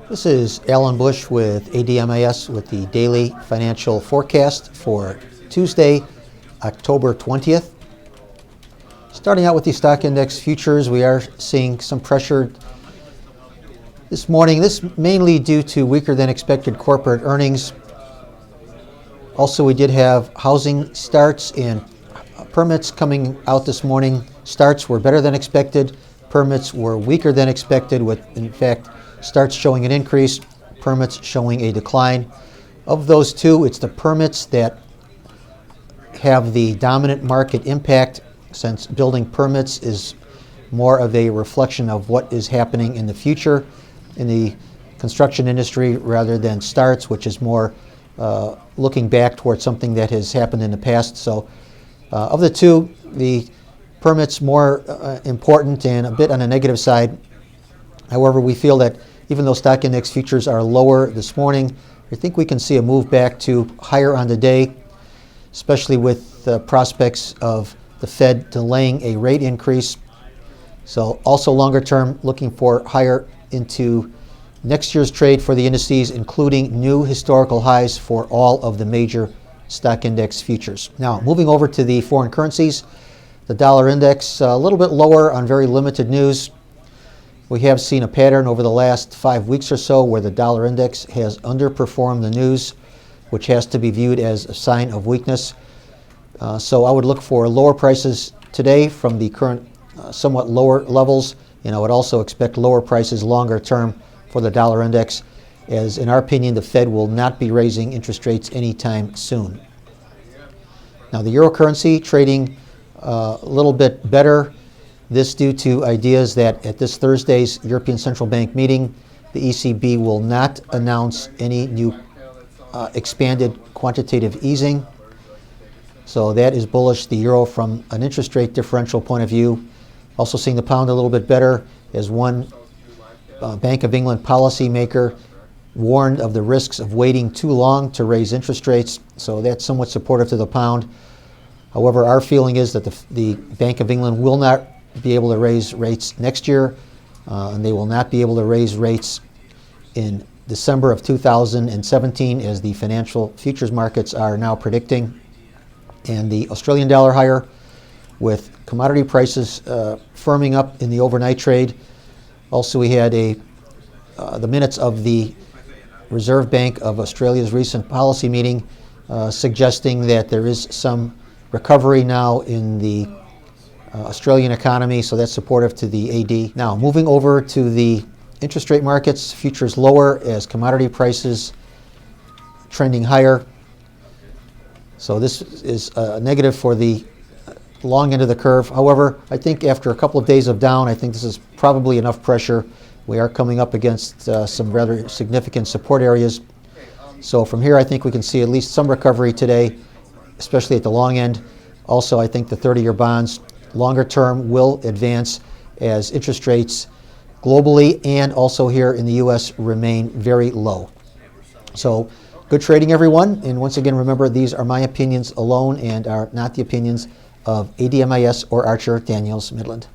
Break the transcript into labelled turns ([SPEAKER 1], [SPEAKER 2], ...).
[SPEAKER 1] This is Alan Bush with ADMIS with the daily financial forecast for Tuesday, October 20th. Starting out with the stock index futures, we are seeing some pressure this morning. This mainly due to weaker than expected corporate earnings. Also, we did have housing starts and permits coming out this morning. Starts were better than expected. Permits were weaker than expected, with, in fact, starts showing an increase, permits showing a decline. Of those two, it's the permits that have the dominant market impact, since building permits is more of a reflection of what is happening in the future in the construction industry rather than starts, which is more looking back towards something that has happened in the past. So of the two, the permits more important and a bit on the negative side. However, we feel that even though stock index futures are lower this morning, I think we can see a move back to higher on the day, especially with the prospects of the Fed delaying a rate increase. So also longer term, looking for higher into next year's trade for the indices, including new historical highs for all of the major stock index futures. Now, moving over to the foreign currencies, the dollar index a little bit lower on very limited news. We have seen a pattern over the last 5 weeks or so where the dollar index has underperformed the news, which has to be viewed as a sign of weakness. So I would look for lower prices today from the current somewhat lower levels, and I would also expect lower prices longer term for the dollar index, as in our opinion the Fed will not be raising interest rates anytime soon. Now the euro currency trading a little bit better. This due to ideas that at this Thursday's European Central Bank meeting, the ECB will not announce any new expanded quantitative easing. So that is bullish the euro from an interest rate differential point of view. Also seeing the pound a little bit better, as one Bank of England policymaker warned of the risks of waiting too long to raise interest rates. So that's somewhat supportive to the pound. However, our feeling is that the Bank of England will not be able to raise rates next year, and they will not be able to raise rates in December of 2017, as the financial futures markets are now predicting. And the Australian dollar higher, with commodity prices firming up in the overnight trade. Also, we had the minutes of the Reserve Bank of Australia's recent policy meeting suggesting that there is some recovery now in the Australian economy, so that's supportive to the AD. Now, moving over to the interest rate markets, futures lower as commodity prices trending higher. So this is a negative for the long end of the curve. However, I think after a couple of days of down, I think this is probably enough pressure. We are coming up against some rather significant support areas. So from here, I think we can see at least some recovery today, especially at the long end. Also, I think the 30-year bonds longer term will advance as interest rates globally and also here in the U.S. remain very low. So good trading, everyone. And once again, remember, these are my opinions alone and are not the opinions of ADMIS or Archer Daniels Midland.